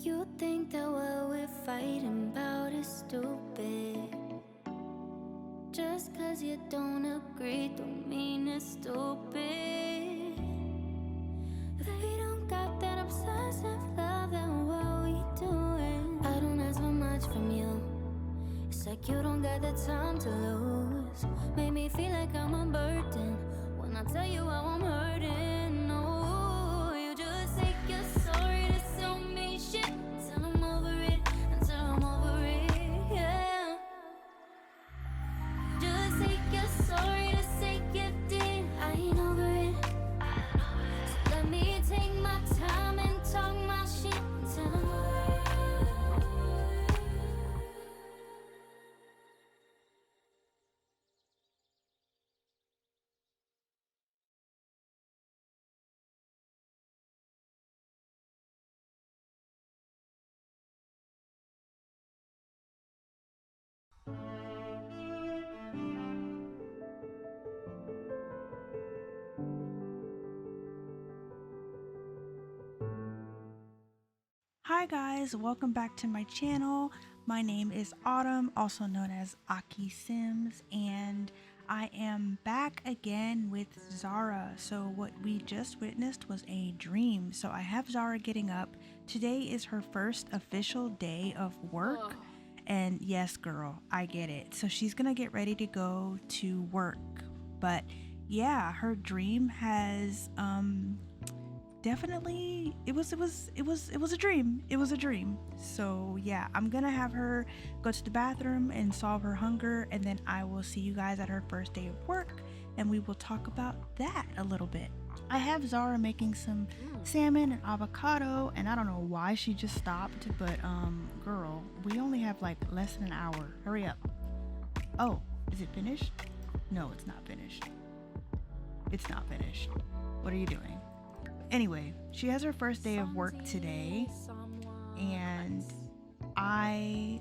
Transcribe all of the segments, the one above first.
You think that what we're fighting about is stupid. Just cause you don't agree don't mean it's stupid. If we don't got that obsessive love, then what are we doing? I don't ask for much from you. It's like you don't got the time to lose. Make me feel like I'm a burden when I tell you how I'm hurting. No, you just say you're sorry to tell me shit until I'm over it, until I'm over it, yeah. Just say you're sorry to say you did. I ain't over it. So let me take my time and talk my shit until I'm over it. Hi guys, welcome back to my channel. My name is Autumn, also known as akiisims, and I am back again with Zara. So what we just witnessed was a dream. So I have Zara getting up. Today is her first official day of work. And yes, girl, I get it. So she's gonna get ready to go to work. But yeah, her dream has definitely it was a dream. It was a dream. So yeah, I'm gonna have her go to the bathroom and solve her hunger, and then I will see you guys at her first day of work and we will talk about that a little bit. I have Zara making some salmon and avocado, and I don't know why she just stopped, but girl, we only have like less than an hour. Hurry up. Oh, is it finished? No, it's not finished. It's not finished. What are you doing? Anyway, she has her first day of work today, and I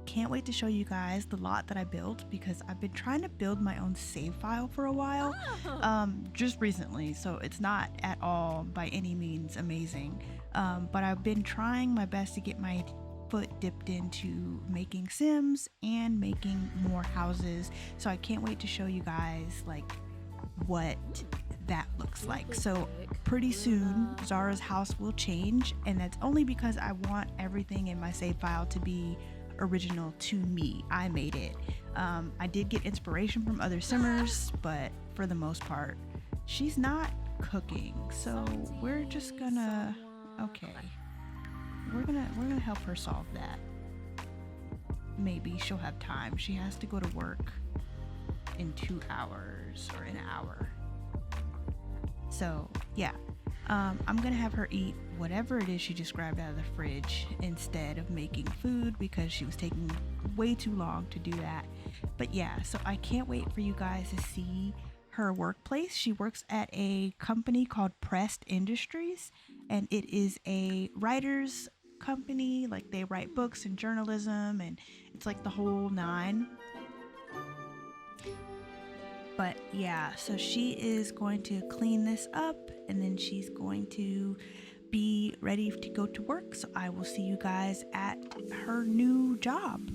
can't wait to show you guys the lot that I built, because I've been trying to build my own save file for a while, just recently, so it's not at all by any means amazing, but I've been trying my best to get my foot dipped into making Sims and making more houses, so I can't wait to show you guys like what that looks like. So pretty soon Zara's house will change, and that's only because I want everything in my save file to be original to me. I made it. I did get inspiration from other simmers, but for the most part she's not cooking, so we're just gonna we're gonna help her solve that. Maybe she'll have time. She has to go to work in 2 hours or an hour. So yeah, I'm gonna have her eat whatever it is she just grabbed out of the fridge instead of making food, because she was taking way too long to do that. But yeah, so I can't wait for you guys to see her workplace. She works at a company called Pressed Industries, and it is a writer's company. Like, they write books and journalism, and it's like the whole nine. But yeah, so she is going to clean this up, and then she's going to be ready to go to work. So I will see you guys at her new job.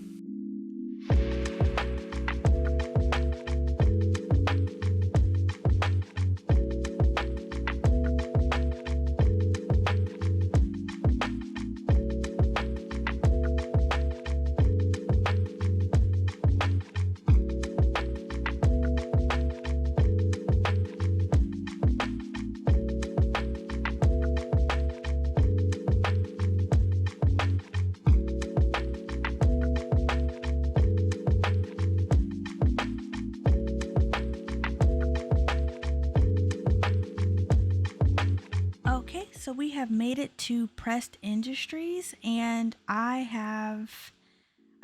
So we have made it to Pressed Industries, and I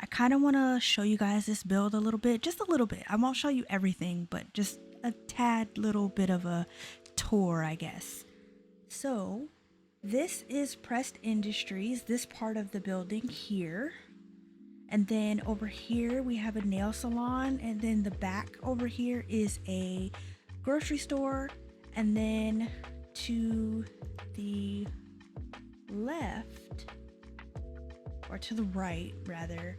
kind of want to show you guys this build a little bit, just a little bit. I won't show you everything, but just a tad little bit of a tour, I guess. So this is Pressed Industries, this part of the building here. And then over here we have a nail salon, and then the back over here is a grocery store, and then to the left or to the right rather,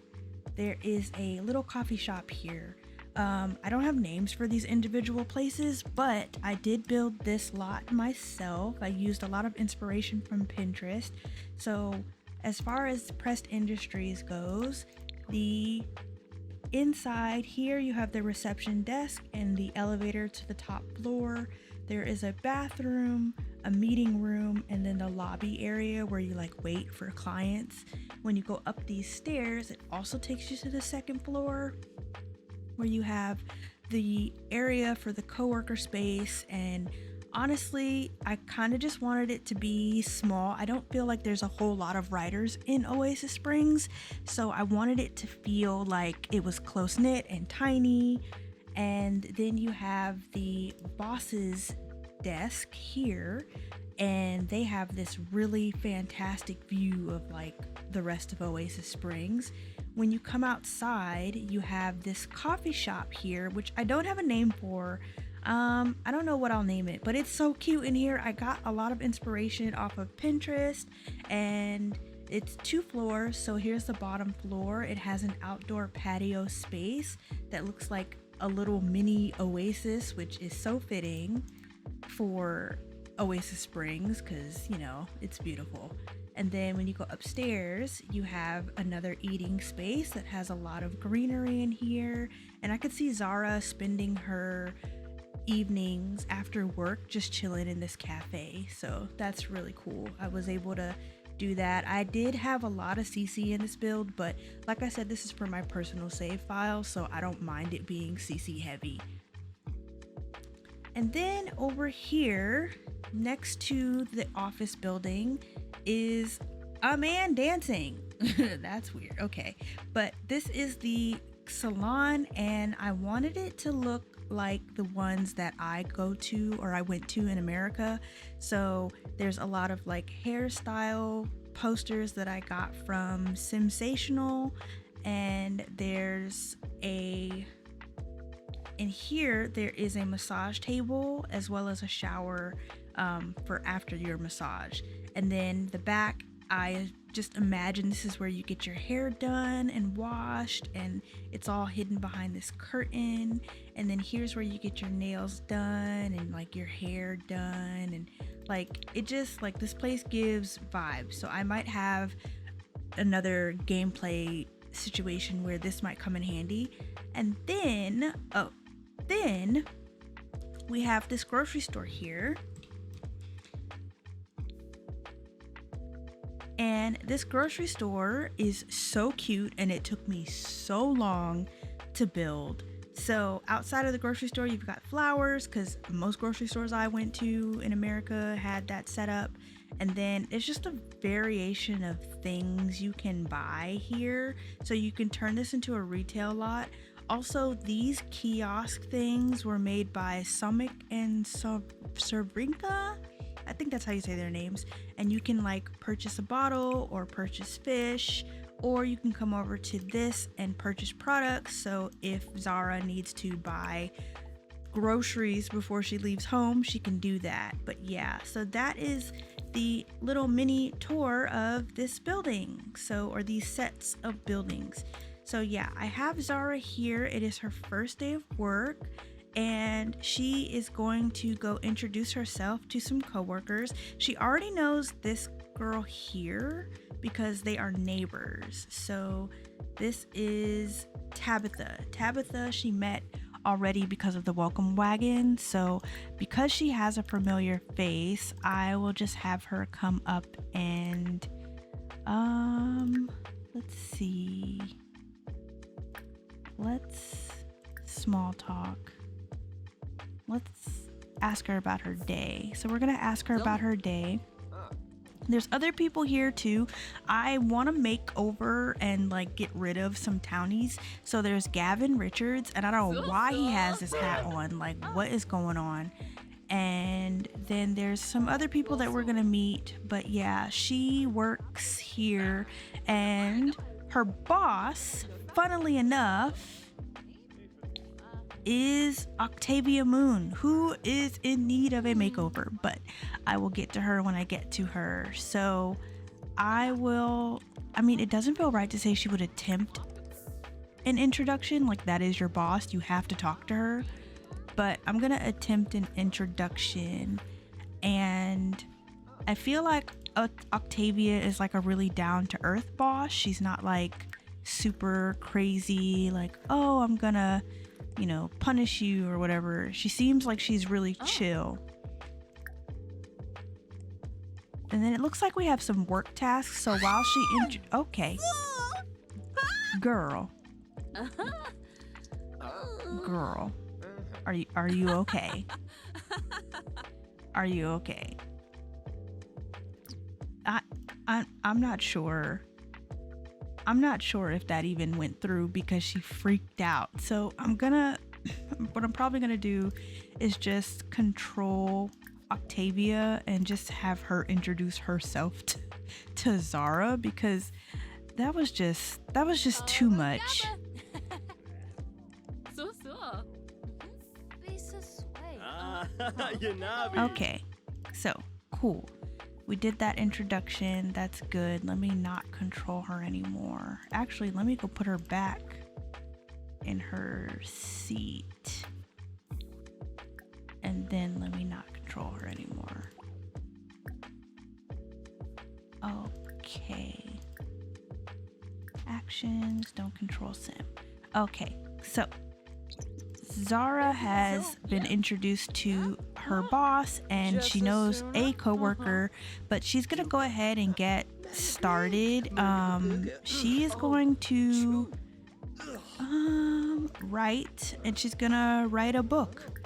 there is a little coffee shop here. I don't have names for these individual places, but I did build this lot myself. I used a lot of inspiration from Pinterest. So as far as Pressed Industries goes, the inside here you have the reception desk and the elevator to the top floor. There is a bathroom, a meeting room, and then the lobby area where you like wait for clients. When you go up these stairs, it also takes you to the second floor where you have the area for the coworker space. And honestly, I kind of just wanted it to be small. I don't feel like there's a whole lot of writers in Oasis Springs, so I wanted it to feel like it was close-knit and tiny. And then you have the boss's desk here, and they have this really fantastic view of like the rest of Oasis Springs. When you come outside, you have this coffee shop here, which I don't have a name for. I don't know what I'll name it, but it's so cute in here. I got a lot of inspiration off of Pinterest, and it's 2 floors. So here's the bottom floor. It has an outdoor patio space that looks like a little mini oasis, which is so fitting for Oasis Springs because, you know, it's beautiful. And then when you go upstairs, you have another eating space that has a lot of greenery in here. And I could see Zara spending her evenings after work just chilling in this cafe. So that's really cool. I was able to do that. I did have a lot of CC in this build, but like I said, this is for my personal save file, so I don't mind it being CC heavy. And then over here, next to the office building, is a man dancing. That's weird. Okay, but this is the salon, and I wanted it to look like the ones that I go to or I went to in America. So there's a lot of like hairstyle posters that I got from Sensational, and there's a in here there is a massage table as well as a shower for after your massage. And then the back, I just imagine this is where you get your hair done and washed, and it's all hidden behind this curtain. And then here's where you get your nails done and like your hair done, and like it just like this place gives vibes. So I might have another gameplay situation where this might come in handy. And then then we have this grocery store here. And this grocery store is so cute, and it took me so long to build. So outside of the grocery store, you've got flowers, because most grocery stores I went to in America had that set up. And then it's just a variation of things you can buy here. So you can turn this into a retail lot. Also, these kiosk things were made by Summit and Cervinka. I think that's how you say their names. And you can like purchase a bottle or purchase fish, or you can come over to this and purchase products. So if Zara needs to buy groceries before she leaves home, she can do that. But yeah, so that is the little mini tour of this building. So, or these sets of buildings. So yeah, I have Zara here. It is her first day of work, and she is going to go introduce herself to some coworkers. She already knows this girl here because they are neighbors. So this is Tabitha. Tabitha, she met already because of the welcome wagon. So because she has a familiar face, I will just have her come up and let's see. Let's small talk. Let's ask her about her day. So we're gonna ask her about her day. There's other people here too. I want to make over and like get rid of some townies. So there's Gavin Richards, and I don't know why he has this hat on. Like, what is going on? And then there's some other people that we're gonna meet. But yeah, she works here, and her boss, funnily enough, is Octavia Moon, who is in need of a makeover, but I will get to her when I get to her. So I mean, it doesn't feel right to say she would attempt an introduction. Like, that is your boss. You have to talk to her. But I'm going to attempt an introduction. And I feel like Octavia is like a really down-to-earth boss. She's not like super crazy, like, oh, I'm gonna, you know, punish you or whatever. She seems like she's really chill. And then it looks like we have some work tasks. So while she okay, girl, are you okay? Are you okay? I'm not sure. I'm not sure if that even went through because she freaked out. So what I'm probably gonna do is just control Octavia and just have her introduce herself to Zara, because that was just too much. Okay, so cool. We did that introduction. That's good. Let me not control her anymore. Actually, let me go put her back in her seat. And then let me not control her anymore. Okay. Actions, don't control sim. Okay, so Zara has been introduced to her boss, and she knows a coworker, but she's gonna go ahead and get started. She is going to write, and she's gonna write a book.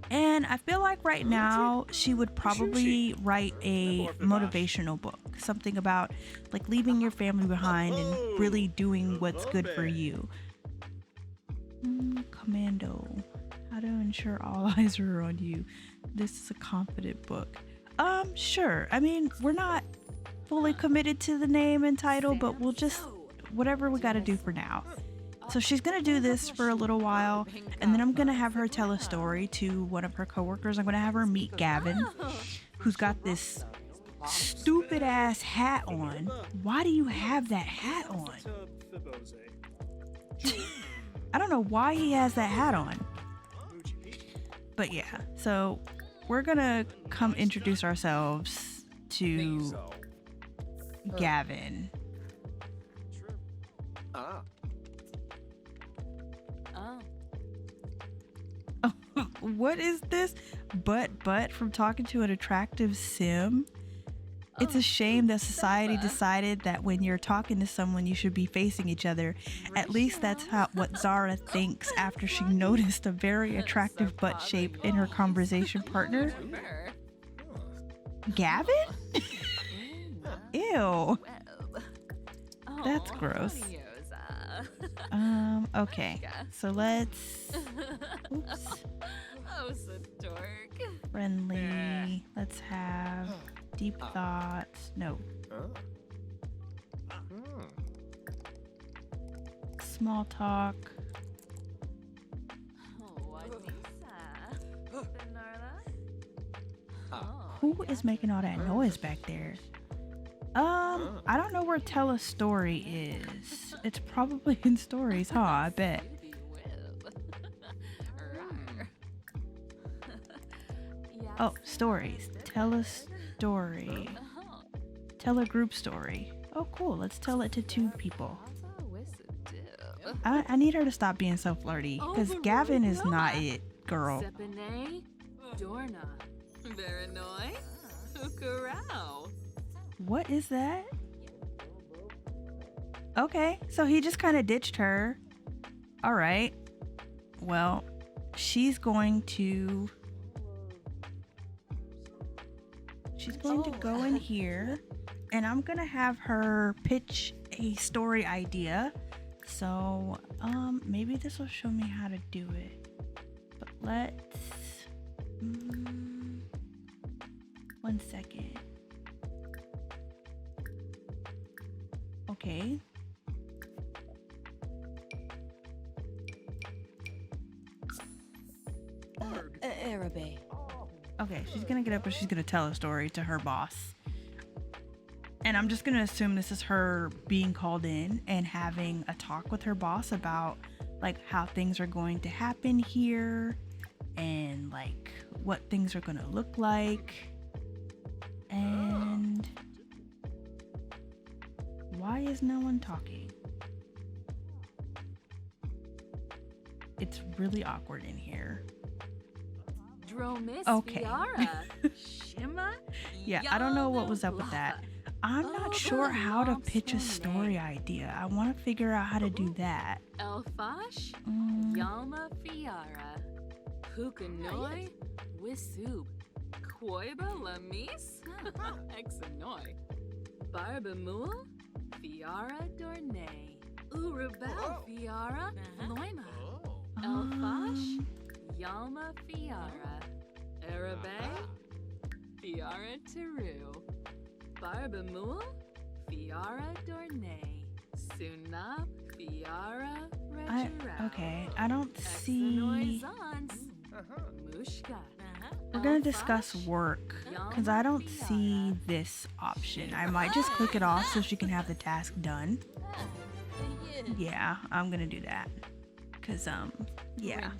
And I feel like right now she would probably write a motivational book, something about like leaving your family behind and really doing what's good for you. Commando, how to ensure all eyes are on you. This is a confident book. Sure. I mean, we're not fully committed to the name and title, but we'll just whatever we got to do for now. So she's gonna do this for a little while, and then I'm gonna have her tell a story to one of her coworkers. I'm gonna have her meet Gavin, who's got this stupid ass hat on. Why do you have that hat on? I don't know why he has that hat on. But yeah, so we're gonna come introduce ourselves to Gavin. What is this? But from talking to an attractive sim? It's a shame that society decided that when you're talking to someone, you should be facing each other. At least that's what Zara thinks after she noticed a very attractive butt shape in her conversation partner. Gavin? Ew. That's gross. Okay. So let's... Oops. Friendly. Let's have... Deep thoughts. No. Small talk. Who is making all that noise back there? I don't know where tell a story is. It's probably in stories, huh? I bet. Oh, stories. Tell a story. Tell a group story. Oh, cool. Let's tell it to 2 people. I need her to stop being so flirty, because Gavin is not it, girl. What is that? Okay, so he just kind of ditched her. All right. Well, she's going to go in here, and I'm gonna have her pitch a story idea. So maybe this will show me how to do it, but let's 1 second. Okay. Okay, she's gonna get up and she's gonna tell a story to her boss. And I'm just gonna assume this is her being called in and having a talk with her boss about like how things are going to happen here and like what things are gonna look like. And why is no one talking? It's really awkward in here. Okay. Yeah, I don't know what was up with that. I'm not sure how to pitch a story idea. I want to figure out how to do that. Elfash, Yalma Fiara, Pukanoi, Wisub, Koiba Lamis, Exanoi, Barbamul, Fiara Dorne, Urabel Fiara, Loima, Elfash, Yalma Fiara, Arabe, Fiara Teru, Barbamul, Fiara Dorne, Sunab, Fiara Regirao. Okay, I don't see. Mushka. We're gonna discuss work because I don't see this option. I might just click it off so she can have the task done. Yeah, I'm gonna do that because yeah.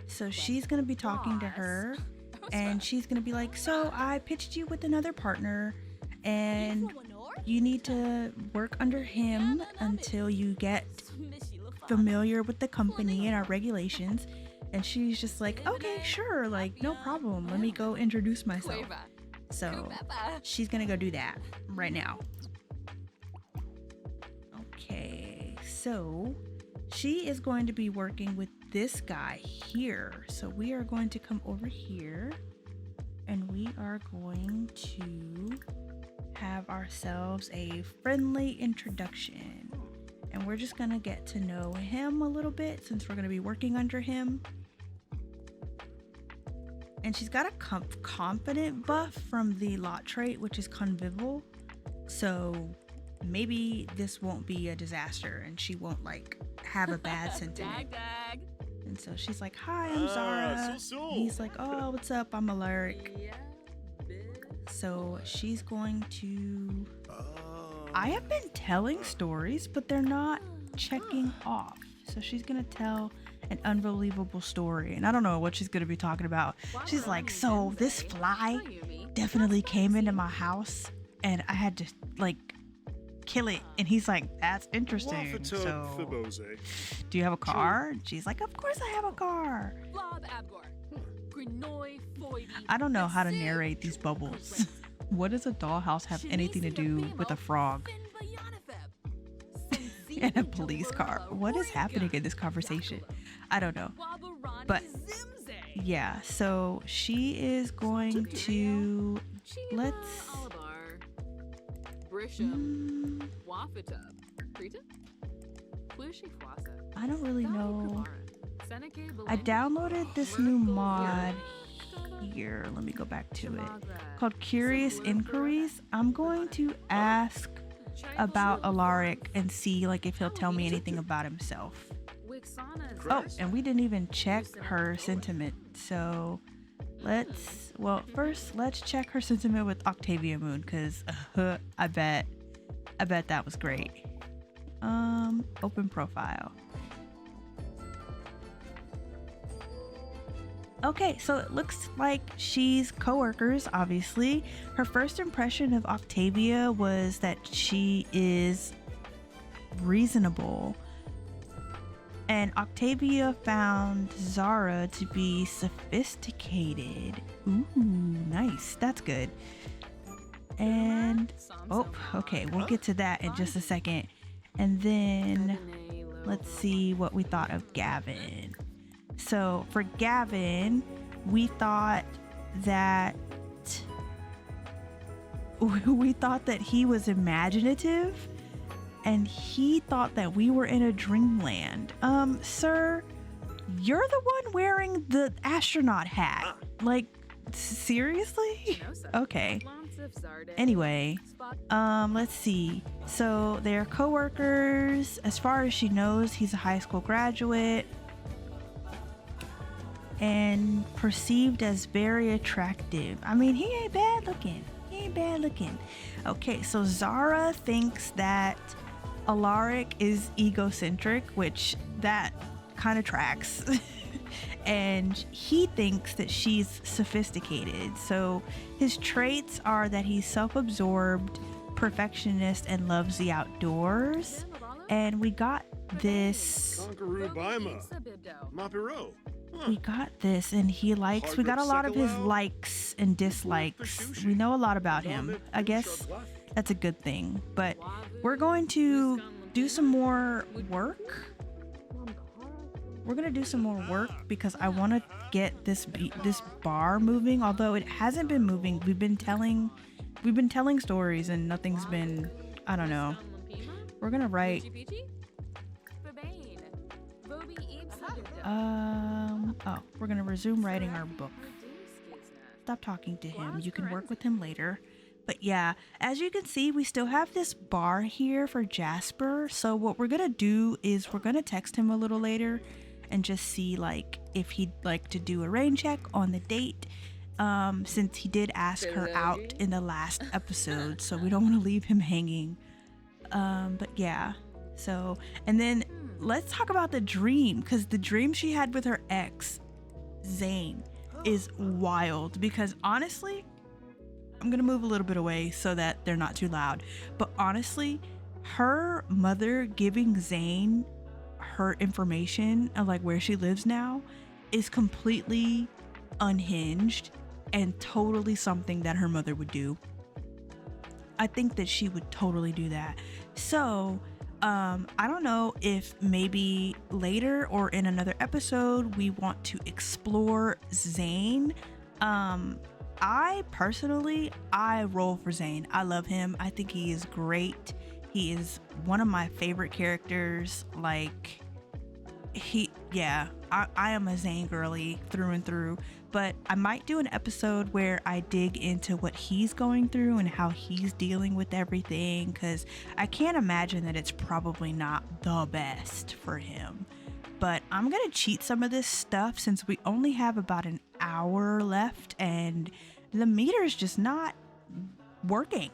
So she's gonna be talking to her and she's gonna be like, so I pitched you with another partner and you need to work under him until you get familiar with the company and our regulations. And she's just like, okay, sure, like no problem, let me go introduce myself. So she's gonna go do that right now. Okay, so she is going to be working with this guy here. So we are going to come over here and we are going to have ourselves a friendly introduction. And we're just gonna get to know him a little bit since we're gonna be working under him. And she's got a confident buff from the lot trait, which is convivial. So maybe this won't be a disaster and she won't like have a bad sentiment. And so she's like, hi, I'm Zara. And he's like, oh, what's up? I'm Alaric. So she's going to... I have been telling stories, but they're not checking off. So she's gonna tell an unbelievable story. And I don't know what she's gonna be talking about. She's like, so this fly definitely came into my house and I had to like kill it. And he's like, that's interesting. So do you have a car? She's like, of course I have a car. I don't know how to narrate these bubbles. What does a dollhouse have anything to do with a frog and a police car? What is happening in this conversation? I don't know. But yeah, so she is going to I don't really know. I downloaded this new mod here. Let me go back to it. Called Curious Inquiries. I'm going to ask about Alaric and see like if he'll tell me anything about himself. Oh, and we didn't even check her sentiment. So first let's check her sentiment with Octavia Moon because I bet that was great. Open profile. Okay, so it looks like she's coworkers, obviously. Her first impression of Octavia was that she is reasonable. And Octavia found Zara to be sophisticated. Ooh, nice. That's good. And, okay, we'll get to that in just a second. And then, let's see what we thought of Gavin. So for Gavin, we thought that he was imaginative and he thought that we were in a dreamland. Sir, you're the one wearing the astronaut hat. Like, seriously? Okay. Anyway, let's see. So they're coworkers. As far as she knows, he's a high school graduate. And perceived as very attractive. I mean, he ain't bad looking. He ain't bad looking. Okay, so Zara thinks that Alaric is egocentric, which that kind of tracks. And he thinks that she's sophisticated. So his traits are that he's self-absorbed, perfectionist, and loves the outdoors. And we got this. We got this, and he likes. We got a lot of his likes and dislikes. We know a lot about him. I guess that's a good thing. But we're going to do some more work. We're gonna do some more work because I want to get this bar moving. Although it hasn't been moving, we've been telling stories and nothing's been. I don't know. We're gonna write. We're gonna resume writing our book. Stop talking to him. You can work with him later. But yeah, as you can see, we still have this bar here for Jasper. So what we're gonna do is we're gonna text him a little later and just see like if he'd like to do a rain check on the date, since he did ask her out in the last episode, so we don't want to leave him hanging. But yeah, so and then let's talk about the dream, because the dream she had with her ex Zane is wild. Because honestly, I'm gonna move a little bit away so that they're not too loud, but honestly, her mother giving Zane her information of like where she lives now is completely unhinged and totally something that her mother would do. I think that she would totally do that. So I don't know if maybe later or in another episode we want to explore Zane. I personally roll for Zane. I love him. I think he is great. He is one of my favorite characters. Like I am a Zane girly through and through. But I might do an episode where I dig into what he's going through and how he's dealing with everything, because I can't imagine that it's probably not the best for him. But I'm gonna cheat some of this stuff since we only have about an hour left and the meter's just not working.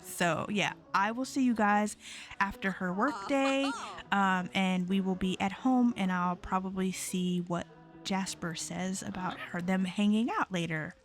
So yeah, I will see you guys after her work day, and we will be at home, and I'll probably see what Jasper says about them hanging out later.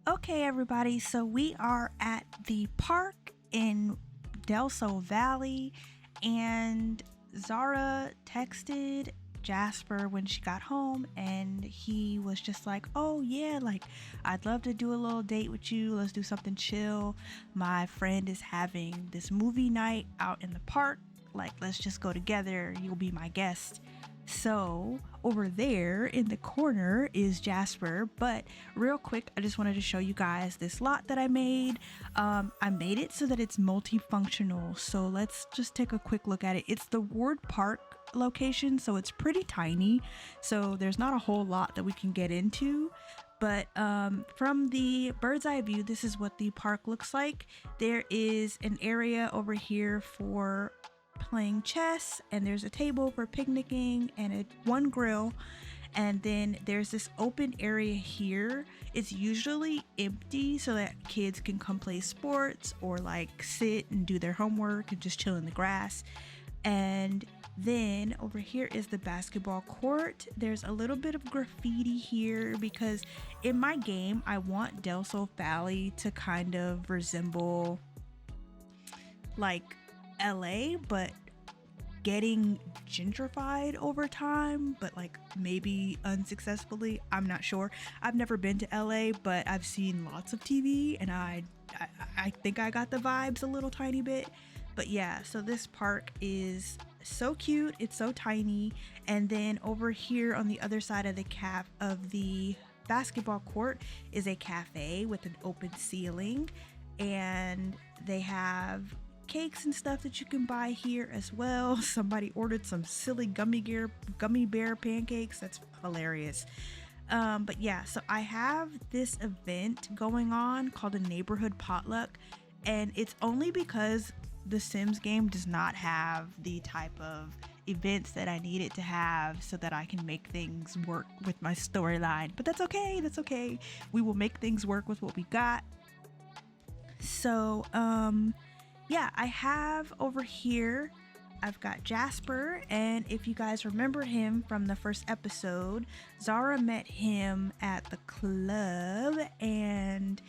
Okay, everybody, so we are at the park in Del Sol Valley, and Zara texted Jasper when she got home, and he was just like, oh yeah, like I'd love to do a little date with you. Let's do something chill. My friend is having this movie night out in the park. Like, let's just go together. You'll be my guest. So over there in the corner is Jasper, but real quick, I just wanted to show you guys this lot that I made. I made it so that it's multifunctional. So let's just take a quick look at it. It's the Ward Park location, so it's pretty tiny. So there's not a whole lot that we can get into. But from the bird's eye view, this is what the park looks like. There is an area over here for playing chess, and there's a table for picnicking and one grill, and then there's this open area here. It's usually empty so that kids can come play sports or like sit and do their homework and just chill in the grass. And then over here is the basketball court. There's a little bit of graffiti here because in my game, I want Del Sol Valley to kind of resemble like LA, but getting gentrified over time, but like maybe unsuccessfully. I'm not sure. I've never been to LA, but I've seen lots of TV and I think I got the vibes a little tiny bit. But yeah, so this park is so cute. It's so tiny. And then over here on the other side of the basketball court is a cafe with an open ceiling, and they have cakes and stuff that you can buy here as well. Somebody ordered some silly gummy bear pancakes. That's hilarious. But yeah, so I have this event going on called a neighborhood potluck, and it's only because the Sims game does not have the type of events that I need it to have so that I can make things work with my storyline. But that's okay. That's okay. We will make things work with what we got. So, yeah, I have over here, I've got Jasper, and if you guys remember him from the first episode, Zara met him at the club, and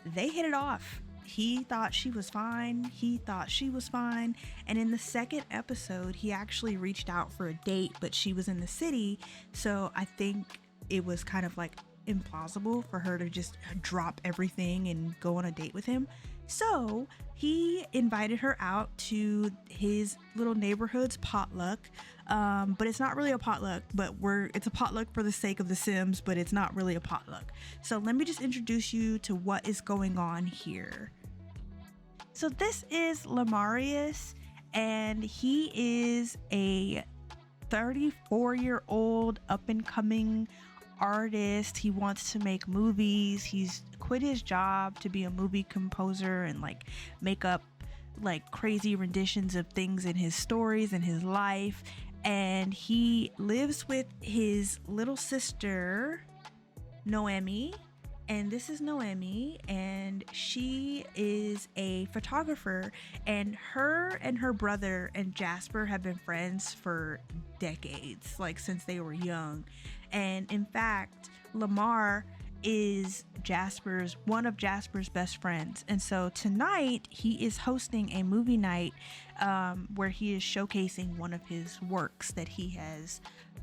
they hit it off. He thought she was fine. He thought she was fine. And in the second episode, he actually reached out for a date, but she was in the city. So I think it was kind of like implausible for her to just drop everything and go on a date with him. So he invited her out to his little neighborhood's potluck. But it's not really a potluck, but it's a potluck for the sake of the Sims, but it's not really a potluck. So let me just introduce you to what is going on here. So this is Lamarius, and he is a 34-year-old up-and-coming artist. He wants to make movies. He's quit his job to be a movie composer and like make up like crazy renditions of things in his stories and his life. And he lives with his little sister, Noemi. And this is Noemi, and she is a photographer, and her brother and Jasper have been friends for decades, like since they were young. And in fact, Lamar is one of Jasper's best friends. And so tonight he is hosting a movie night where he is showcasing one of his works that he has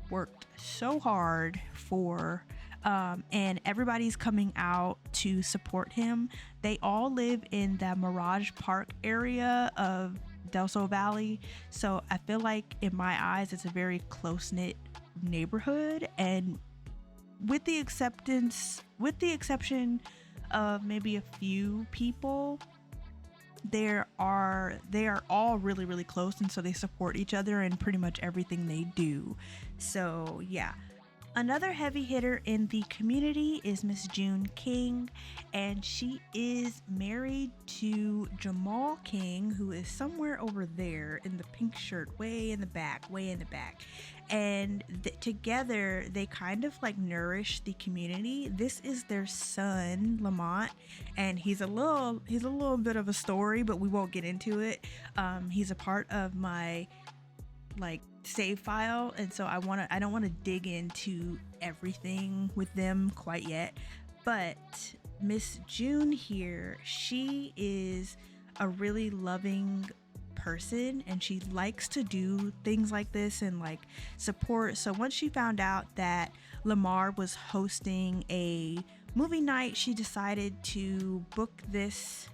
worked so hard for. And everybody's coming out to support him. They all live in the Mirage Park area of Del Sol Valley. So I feel like in my eyes, it's a very close-knit neighborhood. And with the exception of maybe a few people, they are all really, really close. And so they support each other in pretty much everything they do. So yeah. Another heavy hitter in the community is Miss June King, and she is married to Jamal King, who is somewhere over there in the pink shirt, way in the back. And together they kind of like nourish the community. This is their son, Lamont, and he's a little bit of a story, but we won't get into it. He's a part of my like save file, and so I don't want to dig into everything with them quite yet. But Miss June here, she is a really loving person, and she likes to do things like this and like support. So once she found out that Lamar was hosting a movie night, she decided to book this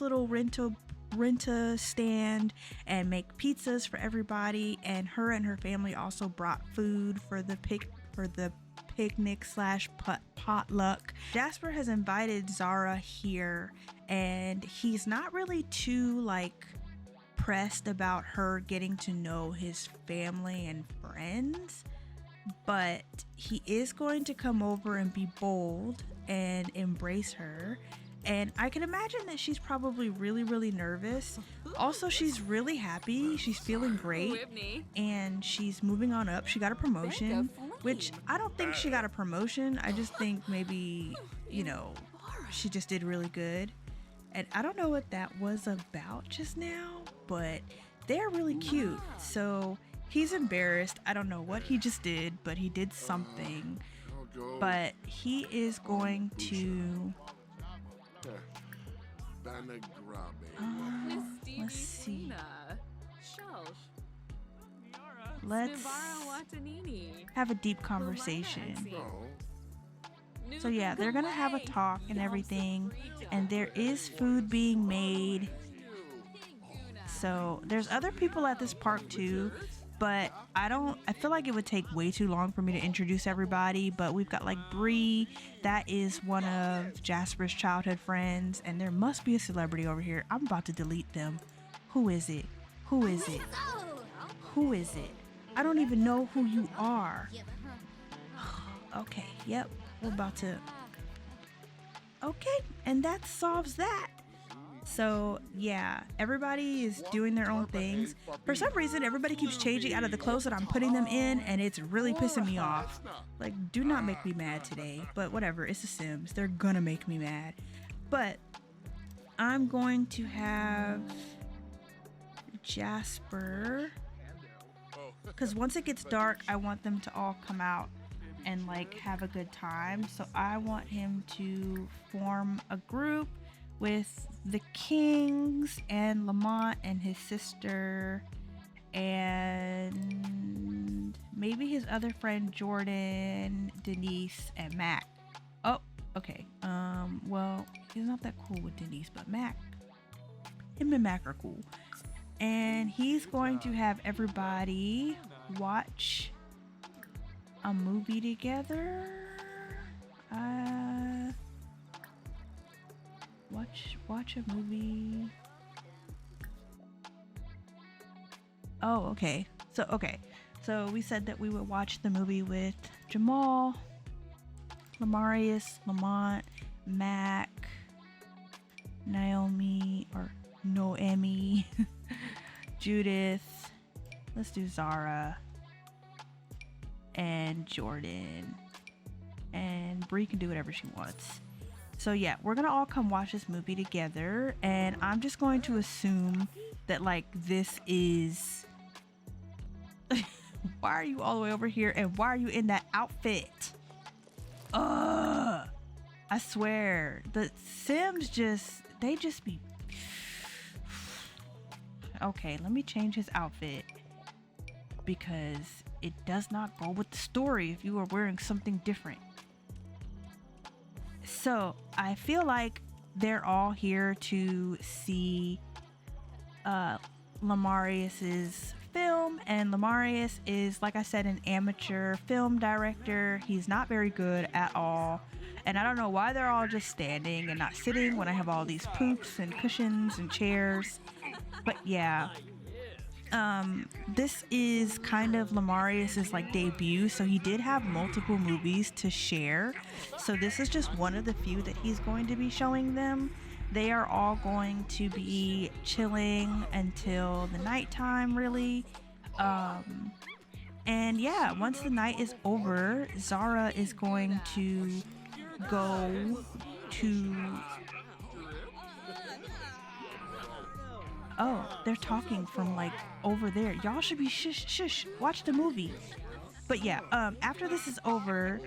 little renta stand and make pizzas for everybody. And her family also brought food for the picnic / potluck. Jasper has invited Zara here, and he's not really too like pressed about her getting to know his family and friends, but he is going to come over and be bold and embrace her. And I can imagine that she's probably really, really nervous. Also, she's really happy. She's feeling great. And she's moving on up. She got a promotion, which I don't think she got a promotion. I just think maybe, she just did really good. And I don't know what that was about just now, but they're really cute. So he's embarrassed. I don't know what he just did, but he did something. But he is going to let's see. Let's have a deep conversation. So yeah, they're gonna have a talk and everything, and there is food being made. So there's other people at this park too, but I feel like it would take way too long for me to introduce everybody. But we've got like Bree, that is one of Jasper's childhood friends, and there must be a celebrity over here. I'm about to delete them. Who is it? Who is it? Who is it? I don't even know who you are. Okay, yep, we're about to. Okay, and that solves that. So yeah, everybody is doing their own things. For some reason, everybody keeps changing out of the clothes that I'm putting them in, and it's really pissing me off. Like, do not make me mad today, but whatever, it's The Sims. They're gonna make me mad. But I'm going to have Jasper, because once it gets dark, I want them to all come out and like have a good time. So I want him to form a group with the Kings and Lamont and his sister and maybe his other friend Jordan, Denise, and Mac. Oh, okay. Well, he's not that cool with Denise, but Mac, him and Mac are cool. And he's going to have everybody watch a movie together. Watch a movie. Oh, okay. So we said that we would watch the movie with Jamal, Lamarius, Lamont, Mac, Naomi, Judith. Let's do Zara and Jordan, and Bree can do whatever she wants. So yeah, we're gonna all come watch this movie together, and I'm just going to assume that like this is why are you all the way over here, and why are you in that outfit? I swear the Sims just be okay. Let me change his outfit because it does not go with the story if you are wearing something different. So I feel like they're all here to see Lamarius's film, and Lamarius is, like I said, an amateur film director. He's not very good at all, and I don't know why they're all just standing and not sitting when I have all these poops and cushions and chairs. But yeah, this is kind of Lamarius's like debut, so he did have multiple movies to share. So this is just one of the few that he's going to be showing them. They are all going to be chilling until the nighttime, really. And yeah, once the night is over, Zara is going to go to... Oh, they're talking from like over there. Y'all should be shush, watch the movie. But yeah, after this is over,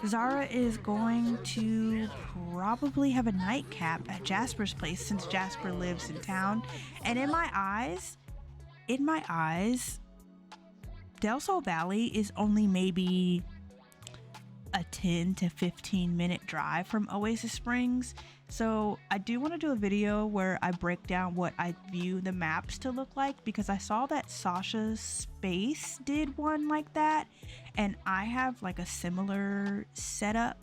Zara is going to probably have a nightcap at Jasper's place, since Jasper lives in town. And in my eyes, Del Sol Valley is only maybe a 10 to 15 minute drive from Oasis Springs. So I do want to do a video where I break down what I view the maps to look like, because I saw that Sasha's Space did one like that, and I have like a similar setup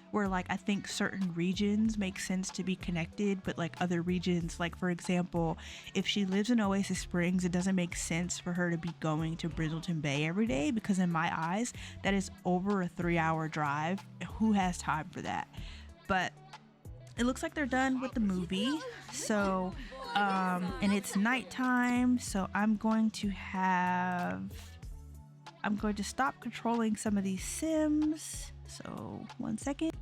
where like I think certain regions make sense to be connected, but like other regions, like for example, if she lives in Oasis Springs, it doesn't make sense for her to be going to Brindleton Bay every day, because in my eyes that is over a 3-hour drive. Who has time for that? But it looks like they're done with the movie. So and it's nighttime, so I'm going to stop controlling some of these Sims. So 1 second.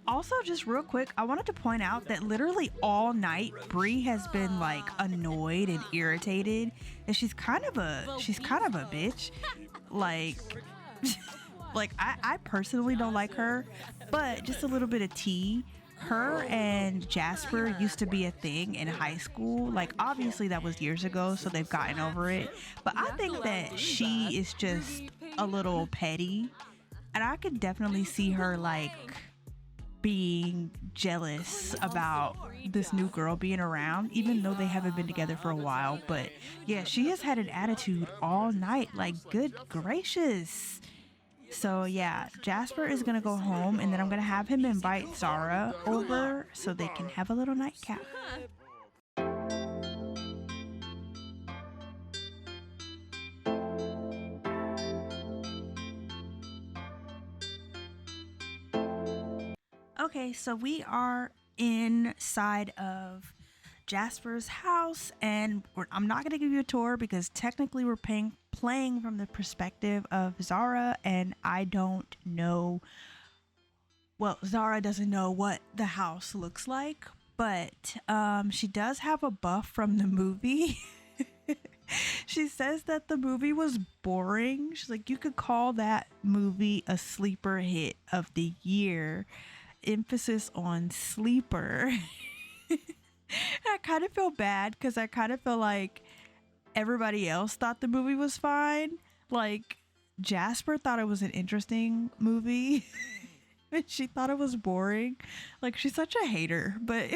Also, just real quick, I wanted to point out that literally all night Bree has been like annoyed and irritated, and she's kind of a bitch. Like, like I personally don't like her, but just a little bit of tea. Her and Jasper used to be a thing in high school. Like, obviously that was years ago, so they've gotten over it. But I think that she is just a little petty, and I could definitely see her like being jealous about this new girl being around, even though they haven't been together for a while. But yeah, she has had an attitude all night, like, good gracious. So yeah, Jasper is gonna go home, and then I'm gonna have him invite Zara over so they can have a little nightcap. Okay, so we are inside of Jasper's house, and I'm not going to give you a tour because technically we're playing from the perspective of Zara, and I don't know. Well, Zara doesn't know what the house looks like, but she does have a buff from the movie. She says that the movie was boring. She's like, you could call that movie a sleeper hit of the year. Emphasis on sleeper. I kind of feel bad because I kind of feel like everybody else thought the movie was fine. Like, Jasper thought it was an interesting movie and she thought it was boring. Like, she's such a hater. But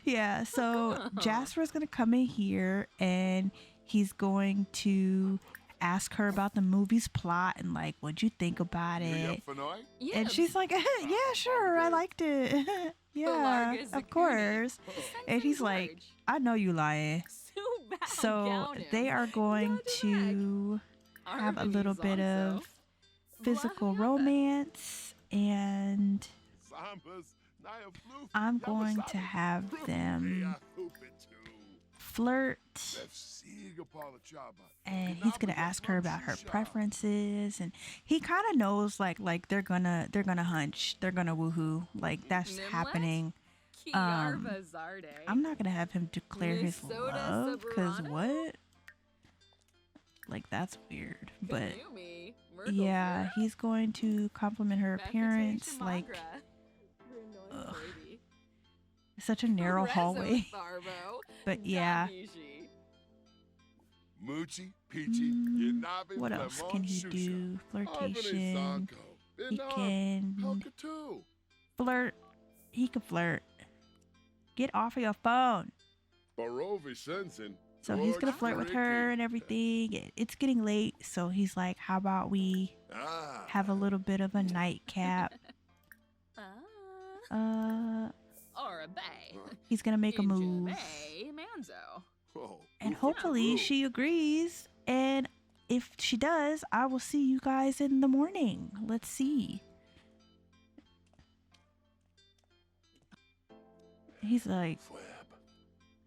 yeah, so Jasper's gonna come in here and he's going to ask her about the movie's plot and like, what'd you think about it? Yeah, And she's like, yeah, sure, I liked it. Yeah, of course. And he's like, I know you lying. So they are going to have a little bit of physical romance, and I'm going to have them flirt, and he's gonna ask her about her preferences, and he kind of knows like they're gonna hunch, they're gonna woohoo, like that's happening. I'm not gonna have him declare his love, because what, like, that's weird. But yeah, he's going to compliment her appearance, like, ugh. Such a narrow hallway. But yeah. What else can he do? Flirtation. He can flirt. He can flirt. Get off of your phone. So he's gonna flirt with her and everything. It's getting late, so he's like, how about we have a little bit of a nightcap? He's gonna make a move, and hopefully she agrees, and if she does, I will see you guys in the morning. Let's see. He's like,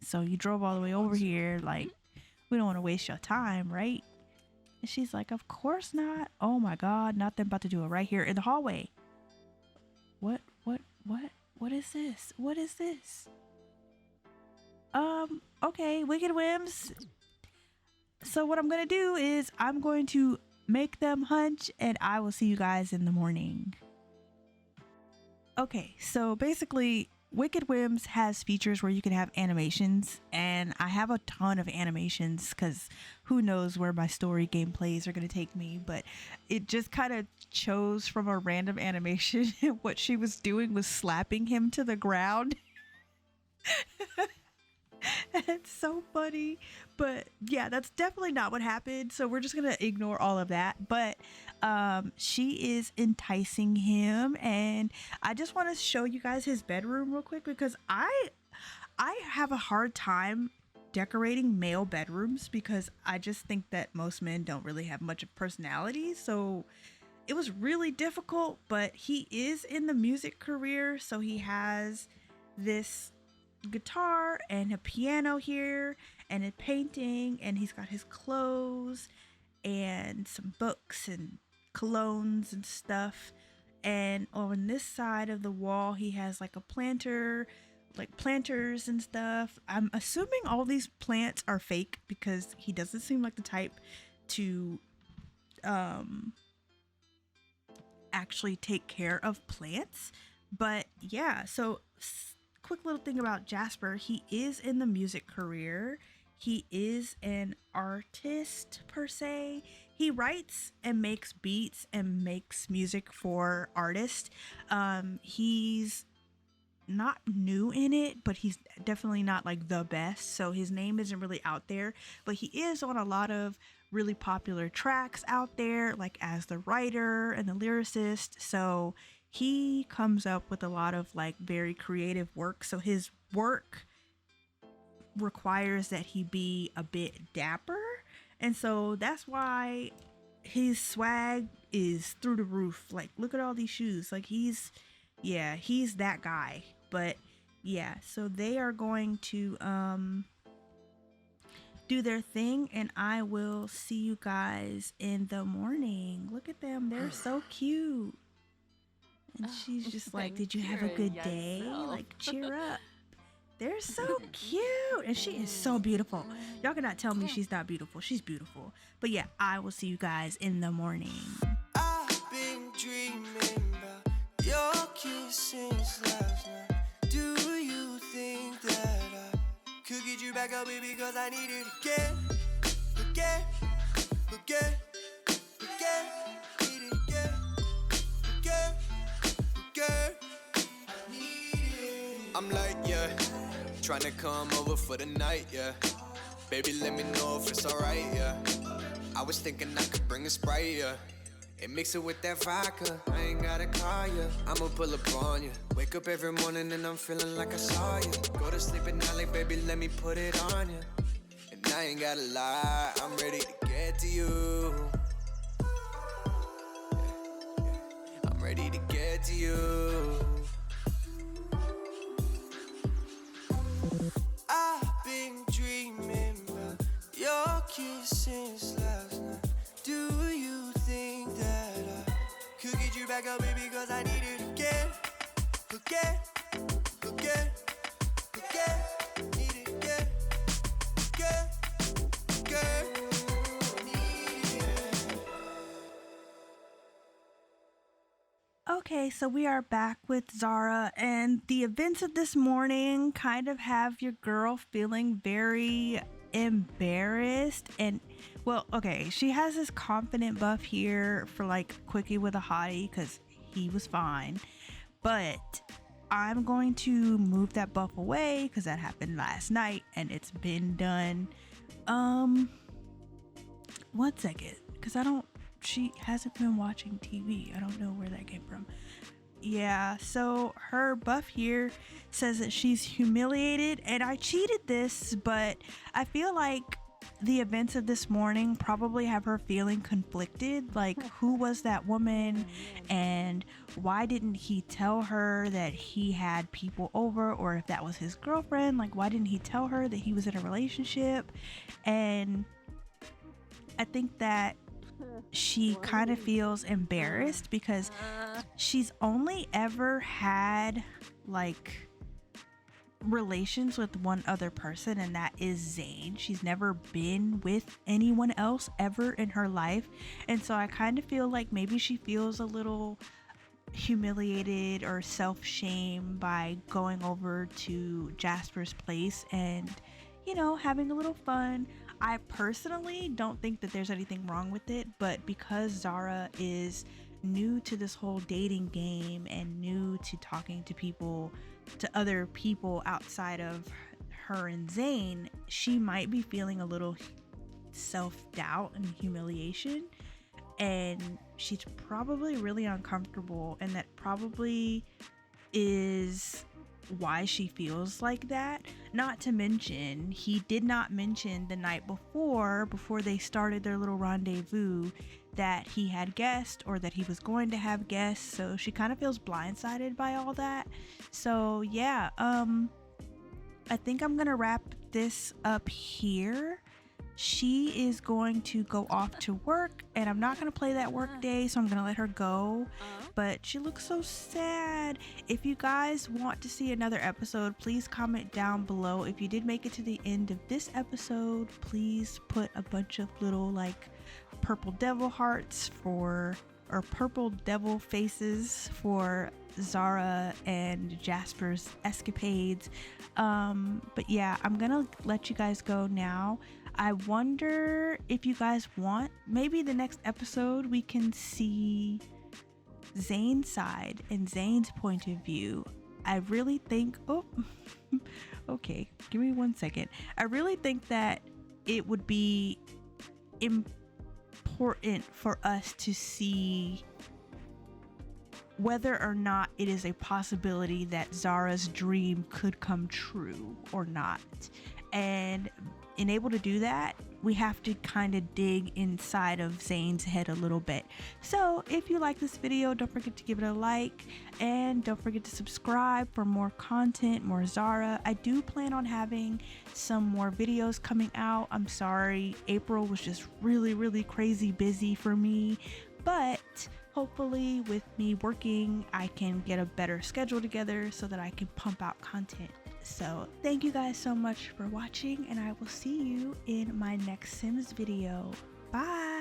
so you drove all the way over here, like, we don't want to waste your time, right? And she's like, of course not. Oh my god, not them about to do it right here in the hallway. What is this? What is this? Okay, Wicked Whims. So what I'm gonna do is I'm going to make them hunch, and I will see you guys in the morning. Okay, so basically Wicked Whims has features where you can have animations, and I have a ton of animations because who knows where my story gameplays are going to take me, but it just kind of chose from a random animation. What she was doing was slapping him to the ground. It's so funny, but yeah, that's definitely not what happened, so we're just gonna ignore all of that. But she is enticing him, and I just want to show you guys his bedroom real quick because I have a hard time decorating male bedrooms because I just think that most men don't really have much of personality, so it was really difficult. But he is in the music career, so he has this guitar and a piano here and a painting, and he's got his clothes and some books and colognes and stuff, And on this side of the wall, he has like a planter, like planters and stuff. I'm assuming all these plants are fake because he doesn't seem like the type to actually take care of plants. But yeah, so quick little thing about Jasper, he is in the music career. He is an artist per se. He writes and makes beats and makes music for artists. He's not new in it, but he's definitely not like the best, so his name isn't really out there, but he is on a lot of really popular tracks out there, like as the writer and the lyricist. So he comes up with a lot of like very creative work, so his work requires that he be a bit dapper, and so that's why his swag is through the roof. Like, look at all these shoes. Like, he's that guy. But yeah, so they are going to do their thing, and I will see you guys in the morning. Look at them, they're so cute. And she's just like, did you have a good day? Like, cheer up. They're so cute, and she is so beautiful. Y'all cannot tell me she's not beautiful. She's beautiful. But yeah, I will see you guys in the morning. I've been dreaming about your kiss since last night. Do you think that I could get you back up, baby? Because I need it again, again, again, again. Need it again, again, again. I need it. I'm like, yeah, trying to come over for the night, yeah. Baby, let me know if it's alright, yeah. I was thinking I could bring a Sprite, yeah. And mix it with that vodka, I ain't gotta call you. I'ma pull up on you. Wake up every morning and I'm feeling like I saw you. Go to sleep at night like, baby, let me put it on you. And I ain't gotta lie, I'm ready to get to you. I'm ready to get to you. I've been dreaming about your kiss since last night. Do you think that I could get you back up, baby? Because I need it again, again, again, again. Need it again, again, again. Need it. Okay, so we are back with Zara, and the events of this morning kind of have your girl feeling very embarrassed. And well, okay, she has this confident buff here for like quickie with a hottie because he was fine, but I'm going to move that buff away because that happened last night and it's been done. 1 second, because she hasn't been watching TV. I don't know where that came from. Yeah, so her buff here says that she's humiliated, and I cheated this, but I feel like the events of this morning probably have her feeling conflicted. Like, who was that woman, and why didn't he tell her that he had people over, or if that was his girlfriend, like why didn't he tell her that he was in a relationship? And I think that she kind of feels embarrassed because she's only ever had like relations with one other person, and that is Zane. She's never been with anyone else ever in her life, and so I kind of feel like maybe she feels a little humiliated or self-shame by going over to Jasper's place and, you know, having a little fun. I personally don't think that there's anything wrong with it, but because Zara is new to this whole dating game and new to talking to people, to other people outside of her and Zane, she might be feeling a little self-doubt and humiliation, and she's probably really uncomfortable, and that probably is why she feels like that. Not to mention, he did not mention the night before they started their little rendezvous that he had guests, or that he was going to have guests, so she kind of feels blindsided by all that. So yeah, I think I'm gonna wrap this up here. she is going to go off to work, and I'm not going to play that work day, so I'm going to let her go. But she looks so sad. If you guys want to see another episode, please comment down below. If you did make it to the end of this episode, please put a bunch of little like purple devil hearts or purple devil faces for Zara and Jasper's escapades. But yeah, I'm gonna let you guys go now. I wonder if you guys want, maybe the next episode we can see Zane's side and Zane's point of view. I really think, okay, give me 1 second. I really think that it would be important for us to see whether or not it is a possibility that Zara's dream could come true or not. And in able to do that, we have to kind of dig inside of Zane's head a little bit. So if you like this video, don't forget to give it a like, and don't forget to subscribe for more content, more Zara. I do plan on having some more videos coming out. I'm sorry, April was just really crazy busy for me, but hopefully with me working, I can get a better schedule together so that I can pump out content. So thank you guys so much for watching, and I will see you in my next Sims video. Bye.